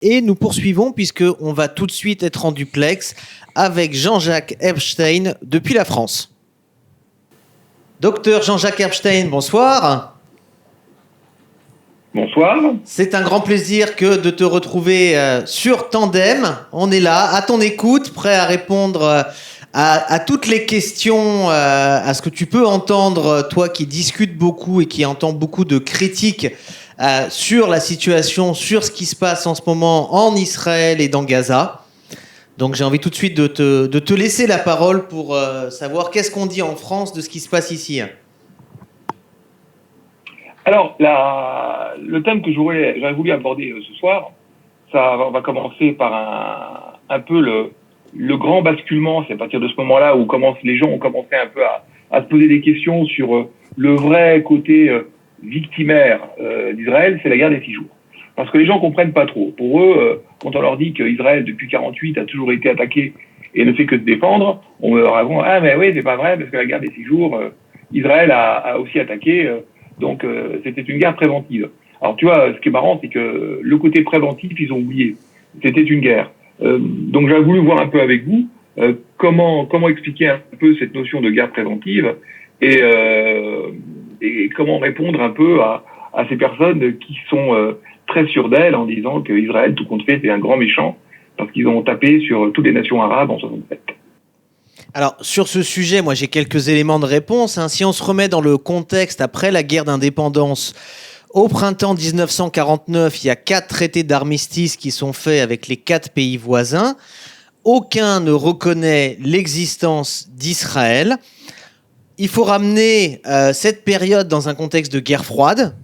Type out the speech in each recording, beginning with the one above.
Et nous poursuivons puisqu'on va tout de suite être en duplex avec Jean-Jacques Epstein depuis la France. Docteur Jean-Jacques Epstein, bonsoir. Bonsoir. C'est un grand plaisir que de te retrouver sur Tandem. On est là, à ton écoute, prêt à répondre à toutes les questions, à ce que tu peux entendre, toi qui discutes beaucoup et qui entends beaucoup de critiques sur la situation, sur ce qui se passe en ce moment en Israël et dans Gaza. Donc j'ai envie tout de suite de te laisser la parole pour savoir qu'est-ce qu'on dit en France de ce qui se passe ici. Alors, le thème que j'aurais voulu aborder ce soir, on va commencer par un peu le grand basculement. C'est à partir de ce moment-là où les gens ont commencé un peu à se poser des questions sur le vrai côté victimaire d'Israël, c'est la guerre des 6 jours. Parce que les gens comprennent pas trop. Pour eux, quand on leur dit qu'Israël, depuis 48, a toujours été attaqué et ne fait que se défendre, on leur répond « Ah, mais oui, c'est pas vrai, parce que la guerre des 6 jours, Israël a aussi attaqué, donc c'était une guerre préventive. » Alors, tu vois, ce qui est marrant, c'est que le côté préventif, ils ont oublié. C'était une guerre. Donc, j'avais voulu voir un peu avec vous comment expliquer un peu cette notion de guerre préventive et comment répondre un peu à ces personnes qui sont très sûres d'elles en disant qu'Israël, tout compte fait, c'est un grand méchant parce qu'ils ont tapé sur toutes les nations arabes en 67. Alors, sur ce sujet, moi, j'ai quelques éléments de réponse. Si on se remet dans le contexte après la guerre d'indépendance, au printemps 1949, il y a 4 traités d'armistice qui sont faits avec les 4 pays voisins. Aucun ne reconnaît l'existence d'Israël. Il faut ramener cette période dans un contexte de guerre froide.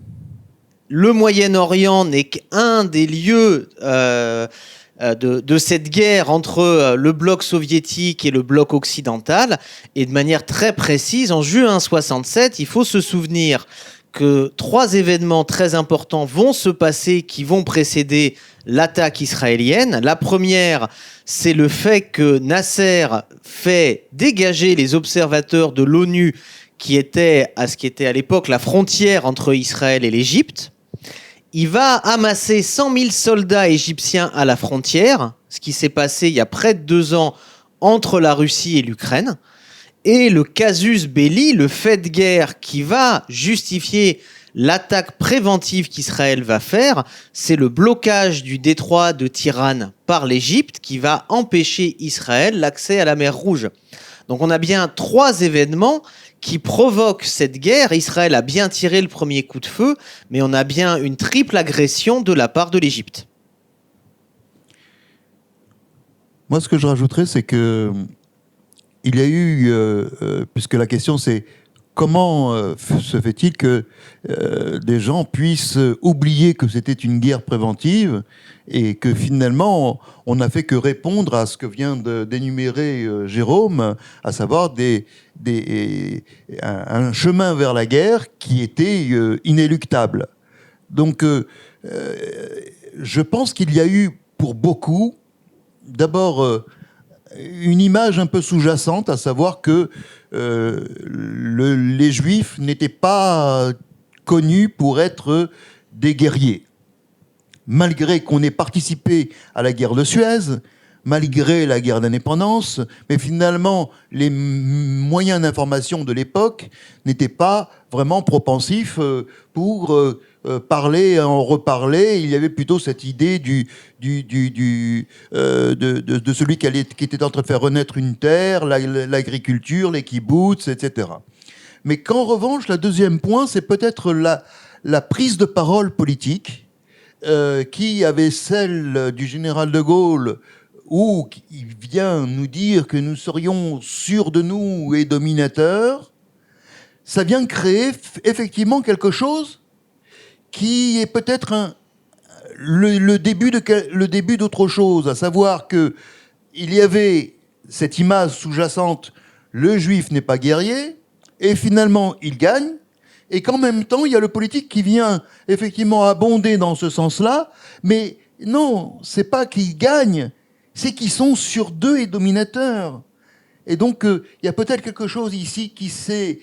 Le Moyen-Orient n'est qu'un des lieux de cette guerre entre le bloc soviétique et le bloc occidental. Et de manière très précise, en juin 67, il faut se souvenir que 3 événements très importants vont se passer qui vont précéder l'attaque israélienne. La première, c'est le fait que Nasser fait dégager les observateurs de l'ONU qui étaient à ce qui était à l'époque la frontière entre Israël et l'Égypte. Il va amasser 100 000 soldats égyptiens à la frontière, ce qui s'est passé il y a près de 2 ans entre la Russie et l'Ukraine. Et le casus belli, le fait de guerre qui va justifier l'attaque préventive qu'Israël va faire, c'est le blocage du détroit de Tiran par l'Égypte qui va empêcher Israël l'accès à la mer Rouge. Donc on a bien 3 événements qui provoquent cette guerre. Israël a bien tiré le premier coup de feu, mais on a bien une triple agression de la part de l'Égypte. Moi, ce que je rajouterais, c'est que il y a eu, puisque la question c'est comment se fait-il que des gens puissent oublier que c'était une guerre préventive et que finalement on n'a fait que répondre à ce que vient d'énumérer Jérôme, à savoir un chemin vers la guerre qui était inéluctable. Donc je pense qu'il y a eu pour beaucoup d'abord une image un peu sous-jacente, à savoir que les Juifs n'étaient pas connus pour être des guerriers. Malgré qu'on ait participé à la guerre de Suez, malgré la guerre d'indépendance, mais finalement, les moyens d'information de l'époque n'étaient pas vraiment propensifs pour parler, en reparler. Il y avait plutôt cette idée de celui qui était en train de faire renaître une terre, l'agriculture, les kibboutz, etc. Mais qu'en revanche, le deuxième point, c'est peut-être la prise de parole politique qui avait celle du général de Gaulle, où il vient nous dire que nous serions sûrs de nous et dominateurs. Ça vient créer effectivement quelque chose qui est peut-être le début d'autre chose, à savoir que il y avait cette image sous-jacente, le juif n'est pas guerrier, et finalement il gagne, et qu'en même temps il y a le politique qui vient effectivement abonder dans ce sens-là, mais non, c'est pas qu'ils gagnent, c'est qu'ils sont sur d'eux et dominateurs. Et donc, il y a peut-être quelque chose ici qui s'est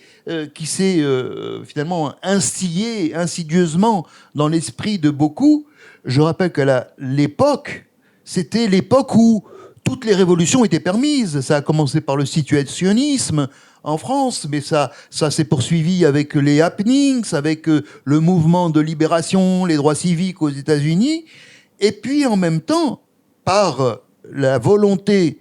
finalement instillé insidieusement dans l'esprit de beaucoup. Je rappelle que l'époque, c'était l'époque où toutes les révolutions étaient permises. Ça a commencé par le situationnisme en France, mais ça s'est poursuivi avec les happenings, avec le mouvement de libération, les droits civiques aux États-Unis, et puis en même temps, par la volonté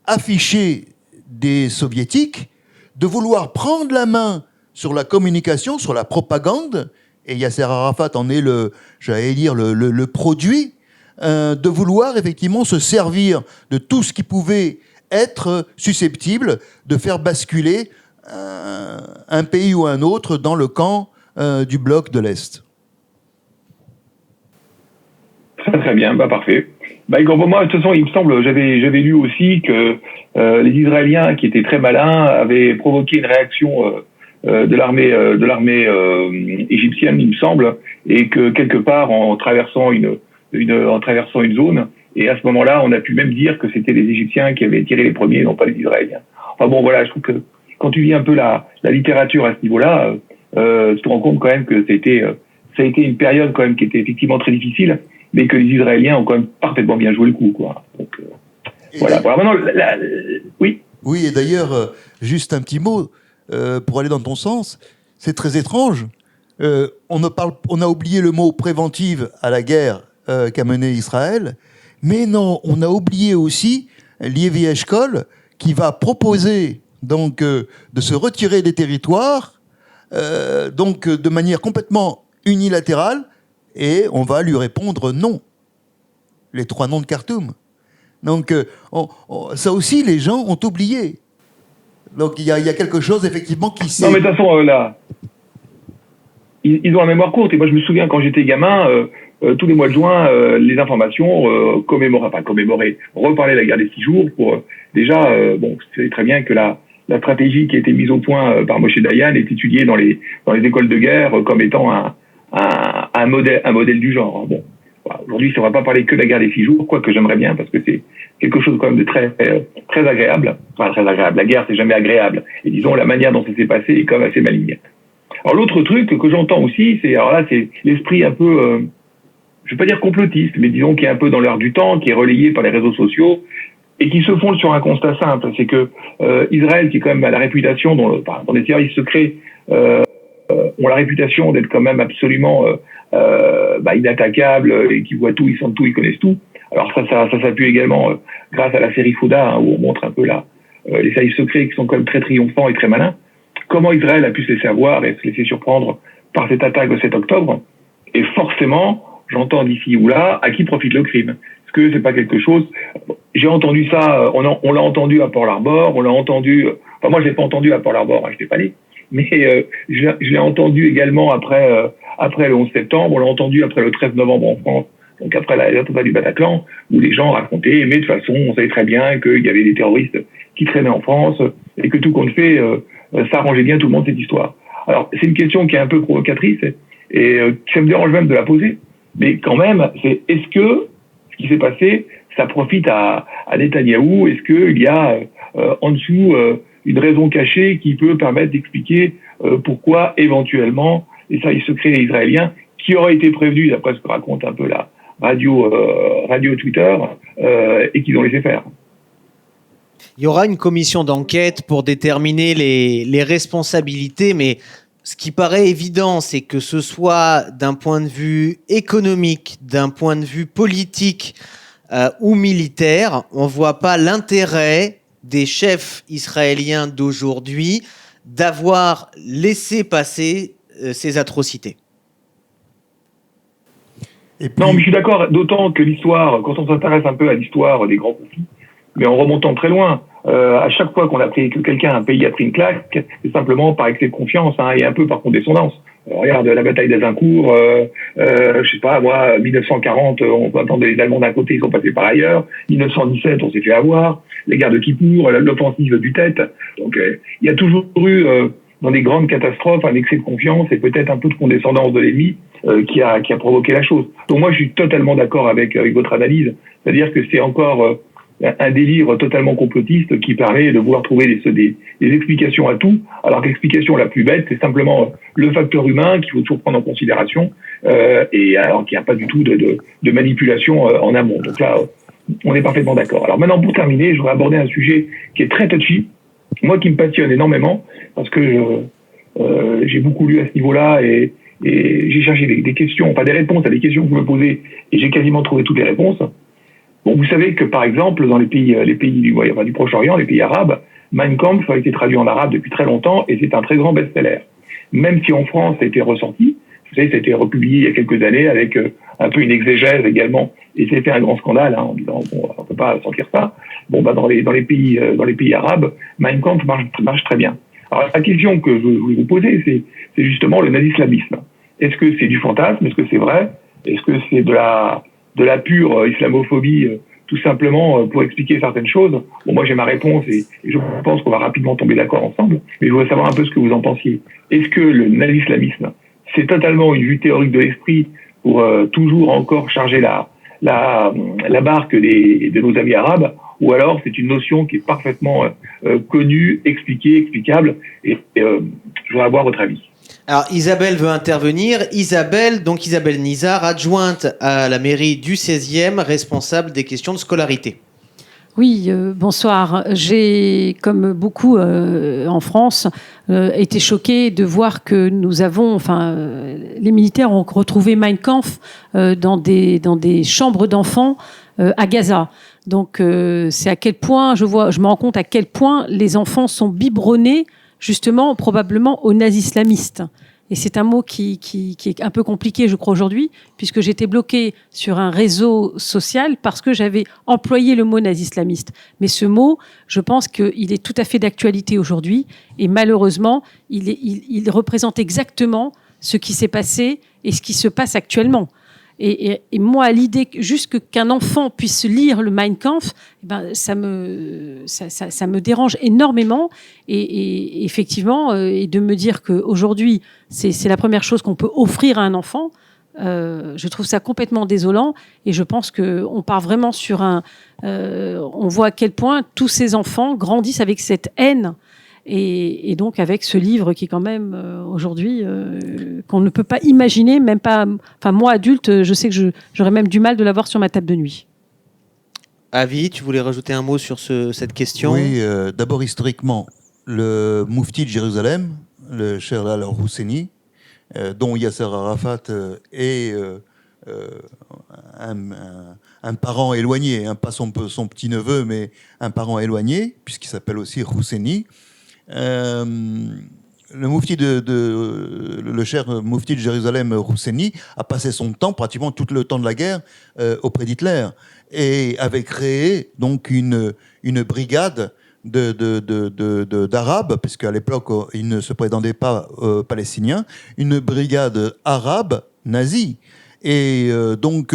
affichée des soviétiques de vouloir prendre la main sur la communication, sur la propagande, et Yasser Arafat en est le produit, de vouloir effectivement se servir de tout ce qui pouvait être susceptible de faire basculer un pays ou un autre dans le camp du bloc de l'Est. Très bien, parfait. Pour moi, de toute façon, il me semble, j'avais lu aussi que les Israéliens, qui étaient très malins, avaient provoqué une réaction de l'armée égyptienne, il me semble, et que quelque part, en traversant une zone, et à ce moment-là, on a pu même dire que c'était les Égyptiens qui avaient tiré les premiers, non pas les Israéliens. Enfin bon, voilà, je trouve que quand tu lis un peu la littérature à ce niveau-là, tu te rends compte quand même que ça a été une période quand même qui était effectivement très difficile, mais que les Israéliens ont quand même parfaitement bien joué le coup, quoi. Donc, voilà. Alors maintenant, oui. Oui, et d'ailleurs, juste un petit mot pour aller dans ton sens. C'est très étrange. On a oublié le mot préventive à la guerre qu'a menée Israël, mais non, on a oublié aussi Lévi Eshkol qui va proposer donc de se retirer des territoires, donc de manière complètement unilatérale. Et on va lui répondre non. Les 3 noms de Khartoum. Donc, ça aussi, les gens ont oublié. Donc, il y a quelque chose, effectivement, qui s'est... Non, mais de toute façon, là, ils ont la mémoire courte. Et moi, je me souviens, quand j'étais gamin, tous les mois de juin, les informations reparler la guerre des 6 jours pour... déjà, c'est très bien que la stratégie qui a été mise au point par Moshe Dayan est étudiée dans les écoles de guerre comme étant un modèle du genre. Bon, voilà. Aujourd'hui, on ne va pas parler que de la guerre des 6 jours, quoique j'aimerais bien, parce que c'est quelque chose quand même de très agréable. Enfin, très agréable. La guerre, c'est jamais agréable. Et disons, la manière dont ça s'est passé est quand même assez maligne. Alors, l'autre truc que j'entends aussi, c'est l'esprit un peu, je vais pas dire complotiste, mais disons qui est un peu dans l'air du temps, qui est relayé par les réseaux sociaux, et qui se fonde sur un constat simple. C'est que Israël, qui est quand même à la réputation dans les services secrets, ont la réputation d'être quand même absolument inattaquables, et qui voient tout, ils sentent tout, ils connaissent tout. Alors ça s'appuie également grâce à la série Fouda, où on montre un peu les services secrets qui sont quand même très triomphants et très malins. Comment Israël a pu se laisser avoir et se laisser surprendre par cette attaque de 7 octobre. Et forcément, j'entends d'ici ou là, à qui profite le crime. Est-ce que c'est pas quelque chose... J'ai entendu ça, on l'a entendu à Pearl-Harbor, on l'a entendu... Enfin, moi, je l'ai pas entendu à Pearl-Harbor, je n'étais pas né. Mais je l'ai entendu également après le 11 septembre, on l'a entendu après le 13 novembre en France, donc après l'attentat du Bataclan, où les gens racontaient, mais de toute façon, on savait très bien qu'il y avait des terroristes qui traînaient en France, et que tout compte fait, ça arrangeait bien tout le monde, cette histoire. Alors, c'est une question qui est un peu provocatrice, et ça me dérange même de la poser, mais quand même, c'est est-ce que ce qui s'est passé, ça profite à Netanyahou? Est-ce qu'il y a en dessous une raison cachée qui peut permettre d'expliquer pourquoi éventuellement les services secrets israéliens, qui auraient été prévenus d'après ce que raconte un peu la radio Twitter, et qu'ils ont laissé faire? Il y aura une commission d'enquête pour déterminer les responsabilités, mais ce qui paraît évident, c'est que ce soit d'un point de vue économique, d'un point de vue politique ou militaire, on ne voit pas l'intérêt des chefs israéliens d'aujourd'hui d'avoir laissé passer ces atrocités. Et puis... Non, mais je suis d'accord, d'autant que l'histoire, quand on s'intéresse un peu à l'histoire des grands conflits, mais en remontant très loin, à chaque fois un pays a pris une claque, c'est simplement par excès de confiance, et un peu par condescendance. Regarde la bataille d'Azincourt, je sais pas, moi, 1940, on attendait les Allemands d'un côté, ils sont passés par ailleurs. 1917, on s'est fait avoir. Les guerres de Kippour, l'offensive du Tet. Donc, il y a toujours eu, dans des grandes catastrophes, un excès de confiance et peut-être un peu de condescendance de l'ennemi qui a provoqué la chose. Donc moi, je suis totalement d'accord avec votre analyse. C'est-à-dire que c'est encore un délire totalement complotiste qui permet de vouloir trouver des explications à tout, alors que l'explication la plus bête, c'est simplement le facteur humain qu'il faut toujours prendre en considération, et alors qu'il n'y a pas du tout de manipulation en amont. Donc là, on est parfaitement d'accord. Alors maintenant, pour terminer, je voudrais aborder un sujet qui est très touchy, moi qui me passionne énormément, parce que j'ai beaucoup lu à ce niveau-là, et j'ai cherché des questions, enfin des réponses à des questions que vous me posez, et j'ai quasiment trouvé toutes les réponses. Bon, vous savez que par exemple, dans les pays du Proche-Orient, les pays arabes, Mein Kampf a été traduit en arabe depuis très longtemps, et c'est un très grand best-seller. Même si en France, ça a été ressorti, vous savez, ça a été republié il y a quelques années avec un peu une exégèse également, et c'était un grand scandale, en disant bon, on peut pas sortir ça. Bon, dans les pays arabes, Mein Kampf marche très bien. Alors la question que je voulais vous poser, c'est justement le nazi-islamisme. Est-ce que c'est du fantasme? Est-ce que c'est vrai? Est-ce que c'est de la pure islamophobie, tout simplement pour expliquer certaines choses? Bon, moi j'ai ma réponse et je pense qu'on va rapidement tomber d'accord ensemble, mais je voudrais savoir un peu ce que vous en pensiez. Est-ce que le nazi-islamisme, c'est totalement une vue théorique de l'esprit pour toujours encore charger la barque de nos amis arabes, ou alors c'est une notion qui est parfaitement connue, expliquée, explicable, et je voudrais avoir votre avis. Alors Isabelle veut intervenir. Isabelle Nizar, adjointe à la mairie du 16e, responsable des questions de scolarité. Oui, bonsoir. J'ai, comme beaucoup en France, été choquée de voir que les militaires ont retrouvé Mein Kampf dans des chambres d'enfants à Gaza. Donc, c'est à quel point je me rends compte à quel point les enfants sont biberonnés, justement, probablement aux nazis-islamistes. Et c'est un mot qui est un peu compliqué, je crois, aujourd'hui, puisque j'étais bloquée sur un réseau social parce que j'avais employé le mot nazi-islamiste. Mais ce mot, je pense qu'il est tout à fait d'actualité aujourd'hui. Et malheureusement, il représente exactement ce qui s'est passé et ce qui se passe actuellement. Et moi, l'idée juste qu'un enfant puisse lire le Mein Kampf, ça me dérange énormément. Et effectivement, et de me dire qu'aujourd'hui, c'est la première chose qu'on peut offrir à un enfant, je trouve ça complètement désolant. Et je pense qu'on part vraiment sur on voit à quel point tous ces enfants grandissent avec cette haine. Et donc avec ce livre qui est quand même aujourd'hui qu'on ne peut pas imaginer, même pas. Enfin moi adulte, je sais que j'aurais même du mal de l'avoir sur ma table de nuit. Avi, tu voulais rajouter un mot sur cette question? Oui, d'abord historiquement, le Moufti de Jérusalem, le Sherlal al-Husseini, dont Yasser Arafat est un parent éloigné, pas son petit neveu, mais un parent éloigné, puisqu'il s'appelle aussi Husseini. Le Moufti le cher Moufti de Jérusalem, Husseini, a passé son temps, pratiquement tout le temps de la guerre, auprès d'Hitler, et avait créé donc une brigade d'Arabes, puisqu'à l'époque ils ne se prétendaient pas palestiniens, une brigade arabe nazie. Et donc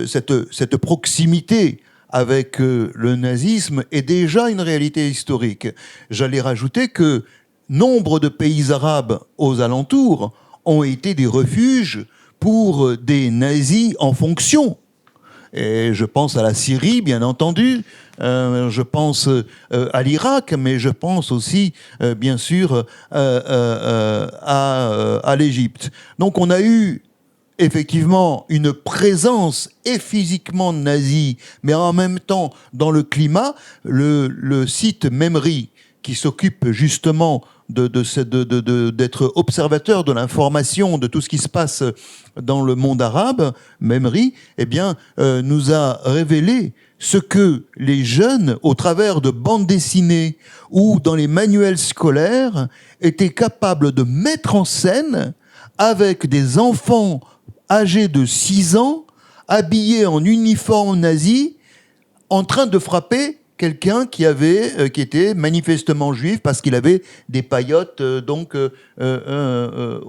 cette proximité avec le nazisme est déjà une réalité historique. J'allais rajouter que nombre de pays arabes aux alentours ont été des refuges pour des nazis en fonction. Et je pense à la Syrie, bien entendu, je pense à l'Irak, mais je pense aussi, bien sûr, à l'Égypte. Donc on a eu effectivement une présence et physiquement nazie, mais en même temps dans le climat. Le site Memri, qui s'occupe justement d'être observateur de l'information, de tout ce qui se passe dans le monde arabe, Memri, nous a révélé ce que les jeunes, au travers de bandes dessinées ou dans les manuels scolaires, étaient capables de mettre en scène avec des enfants âgés de 6 ans, habillés en uniforme nazi, en train de frapper quelqu'un qui était manifestement juif parce qu'il avait des paillotes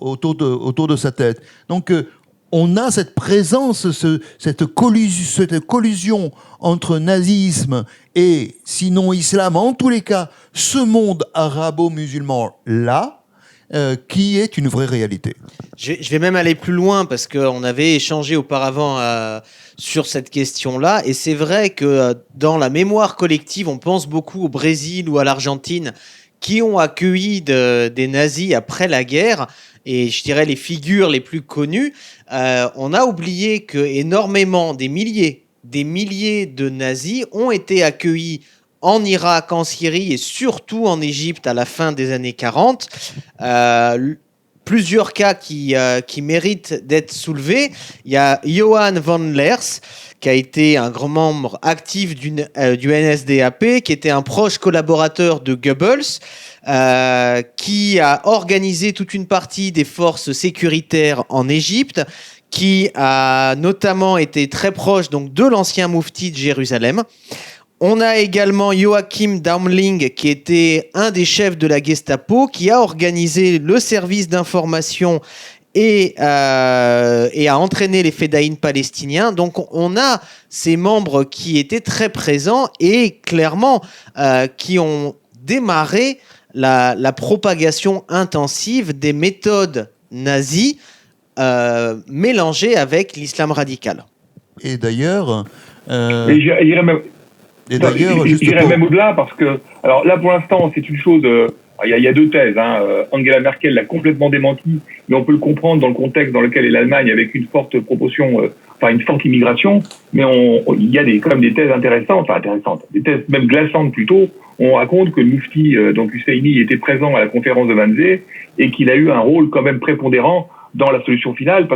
autour de sa tête. Donc on a cette présence, cette collusion entre nazisme et sinon islam, en tous les cas ce monde arabo-musulman là, qui est une vraie réalité. Je vais même aller plus loin parce qu'on avait échangé auparavant sur cette question-là. Et c'est vrai que dans la mémoire collective, on pense beaucoup au Brésil ou à l'Argentine qui ont accueilli des nazis après la guerre. Et je dirais les figures les plus connues, on a oublié que énormément, des milliers de nazis ont été accueillis en Irak, en Syrie et surtout en Égypte à la fin des années 40. Plusieurs cas qui méritent d'être soulevés. Il y a Johann von Leers, qui a été un grand membre actif du NSDAP, qui était un proche collaborateur de Goebbels, qui a organisé toute une partie des forces sécuritaires en Égypte, qui a notamment été très proche donc, de l'ancien moufti de Jérusalem. On a également Joachim Daumling, qui était un des chefs de la Gestapo, qui a organisé le service d'information et a entraîné les Fédayines palestiniens. Donc on a ces membres qui étaient très présents et clairement qui ont démarré la propagation intensive des méthodes nazies mélangées avec l'islam radical. Et d'ailleurs... J'irais même au-delà parce que, alors là pour l'instant c'est une chose, il y a deux thèses. Angela Merkel l'a complètement démenti, mais on peut le comprendre dans le contexte dans lequel est l'Allemagne avec une forte proportion, une forte immigration. Mais il y a quand même des thèses intéressantes, des thèses même glaçantes plutôt. On raconte que le Moufti, donc Husseini, était présent à la conférence de Wannsee et qu'il a eu un rôle quand même prépondérant dans la solution finale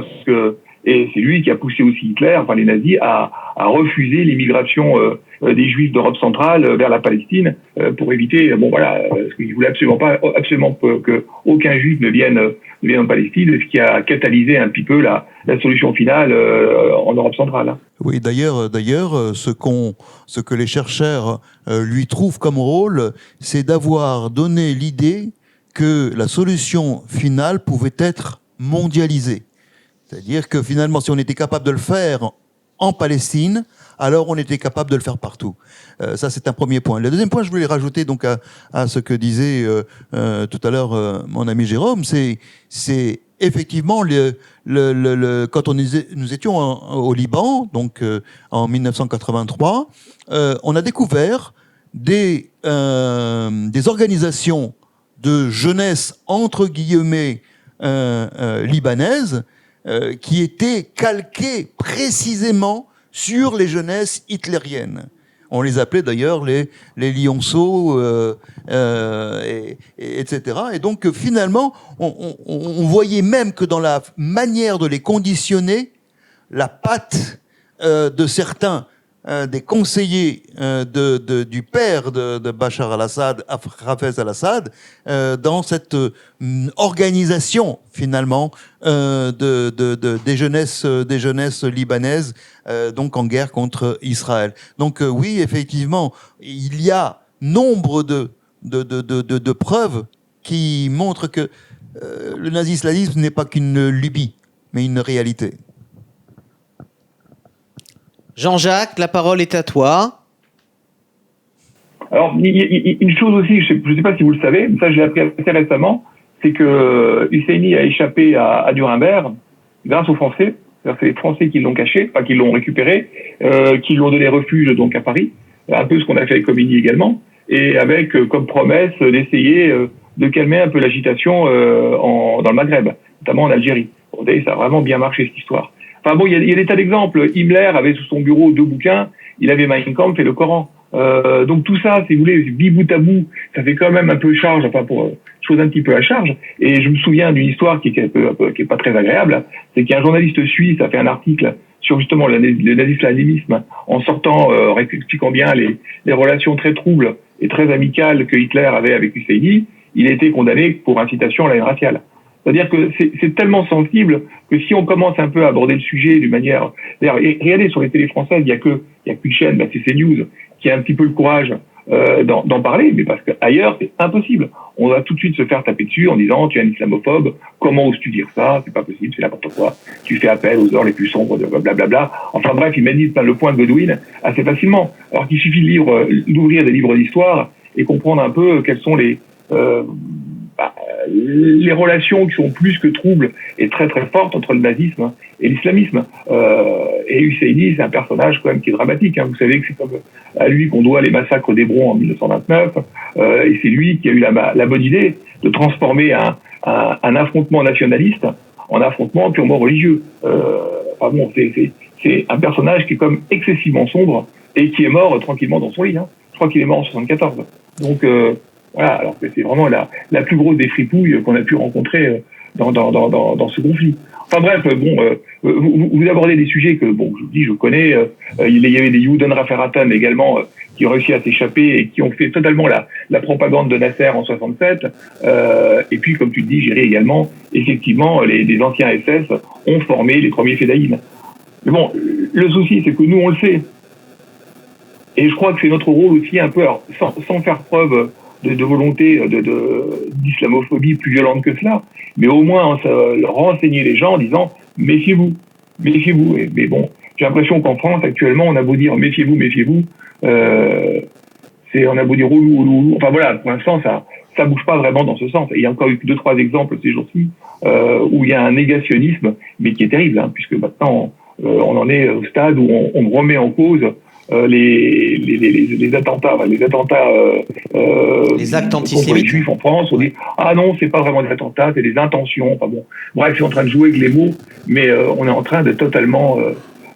et c'est lui qui a poussé aussi Hitler, les nazis, à refuser l'immigration des Juifs d'Europe centrale vers la Palestine pour éviter, parce qu'il voulait absolument que aucun Juif ne vienne en Palestine, ce qui a catalysé un petit peu la solution finale en Europe centrale. Oui, d'ailleurs, ce que les chercheurs lui trouvent comme rôle, c'est d'avoir donné l'idée que la solution finale pouvait être mondialisée. C'est-à-dire que finalement, si on était capable de le faire en Palestine, alors on était capable de le faire partout. Ça, c'est un premier point. Le deuxième point, je voulais rajouter donc à ce que disait tout à l'heure mon ami Jérôme, c'est effectivement quand nous étions au Liban, donc en 1983, on a découvert des organisations de jeunesse entre guillemets libanaises qui étaient calquées précisément sur les jeunesses hitlériennes. On les appelait d'ailleurs les lionceaux, etc. Et donc finalement, on voyait même que dans la manière de les conditionner, la patte de certains des conseillers du père de Bachar al-Assad, Hafez al-Assad, dans cette organisation finalement des jeunesses libanaises, donc en guerre contre Israël. Donc oui, effectivement, il y a nombre de preuves qui montrent que le nazi-islamisme n'est pas qu'une lubie, mais une réalité. Jean-Jacques, la parole est à toi. Alors, une chose aussi, je ne sais pas si vous le savez, mais ça je l'ai appris assez récemment, c'est que Husseini a échappé à Nuremberg grâce aux Français. C'est les Français qui l'ont caché, qui l'ont récupéré, qui lui ont donné refuge donc à Paris, un peu ce qu'on a fait avec Khomeini également, et avec comme promesse d'essayer de calmer un peu l'agitation dans le Maghreb, notamment en Algérie. Vous savez, ça a vraiment bien marché cette histoire. Il y a des tas d'exemples. Himmler avait sous son bureau 2 bouquins. Il avait Mein Kampf et le Coran. Donc tout ça, si vous voulez, bout à bout, ça fait quand même un peu charge, pour chose un petit peu à charge. Et je me souviens d'une histoire qui est pas très agréable. C'est qu'un journaliste suisse a fait un article sur justement le nazi-islamisme en sortant, expliquant bien les relations très troubles et très amicales que Hitler avait avec Husseini. Il a été condamné pour incitation à la haine raciale. C'est-à-dire que c'est tellement sensible que si on commence un peu à aborder le sujet d'une manière... D'ailleurs, regardez, sur les télés françaises, il y a qu'une chaîne, c'est CNews, qui a un petit peu le courage d'en parler, mais parce qu'ailleurs, c'est impossible. On va tout de suite se faire taper dessus en disant « tu es un islamophobe, comment oses-tu dire ça? C'est pas possible, c'est n'importe quoi. Tu fais appel aux heures les plus sombres de blablabla. » Enfin bref, ils méditent le point de Godwin assez facilement. Alors qu'il suffit d'ouvrir des livres d'histoire et comprendre un peu quels sont les relations qui sont plus que troubles et très très fortes entre le nazisme et l'islamisme. Et Husseini, c'est un personnage quand même qui est dramatique. Vous savez que c'est comme à lui qu'on doit les massacres d'Hébron en 1929, et c'est lui qui a eu la bonne idée de transformer un affrontement nationaliste en affrontement purement religieux. C'est un personnage qui est comme excessivement sombre et qui est mort tranquillement dans son lit. Je crois qu'il est mort en 74. Donc voilà, alors que c'est vraiment la plus grosse des fripouilles qu'on a pu rencontrer dans ce conflit. Enfin bref, vous abordez des sujets que, je vous dis, je connais. Il y avait des Judenreferenten également qui ont réussi à s'échapper et qui ont fait totalement la propagande de Nasser en 67. Et puis, comme tu le dis, Géry également, effectivement, des anciens SS ont formé les premiers Fedaïm. Mais bon, le souci, c'est que nous, on le sait. Et je crois que c'est notre rôle aussi un peu, alors, sans faire preuve de volonté d'islamophobie plus violente que cela, mais au moins renseigner les gens en disant méfiez-vous. Mais bon, j'ai l'impression qu'en France actuellement, on a beau dire méfiez-vous, on a beau dire oulou. Enfin voilà, pour l'instant ça bouge pas vraiment dans ce sens. Et il y a encore eu 2-3 exemples ces jours-ci où il y a un négationnisme, mais qui est terrible, puisque maintenant on en est au stade où on remet en cause les attentats, les actes antisémites contre les juifs en France. On dit non, c'est pas vraiment des attentats, c'est des intentions. Enfin bon, bref, c'est en train de jouer avec les mots, mais on est en train de totalement,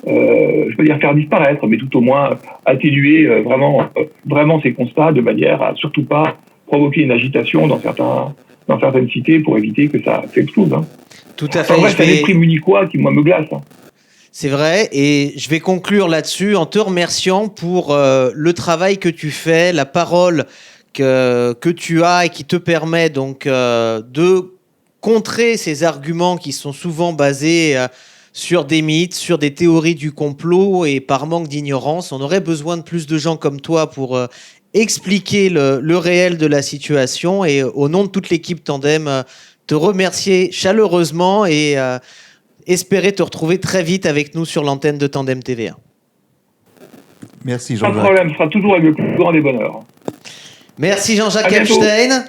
je peux dire faire disparaître, mais tout au moins atténuer vraiment ces constats de manière à surtout pas provoquer une agitation dans certaines cités pour éviter que ça explose. Tout à fait. Enfin, bref, c'est l'esprit munichois qui moi me glace. C'est vrai, et je vais conclure là-dessus en te remerciant pour le travail que tu fais, la parole que tu as et qui te permet donc de contrer ces arguments qui sont souvent basés sur des mythes, sur des théories du complot et par manque d'ignorance. On aurait besoin de plus de gens comme toi pour expliquer le réel de la situation, et au nom de toute l'équipe Tandem, te remercier chaleureusement et espérer te retrouver très vite avec nous sur l'antenne de Tandem TVA. Merci Jean-Jacques. Pas de problème, ce sera toujours avec le plus grand des bonheurs. Merci Jean-Jacques Epstein.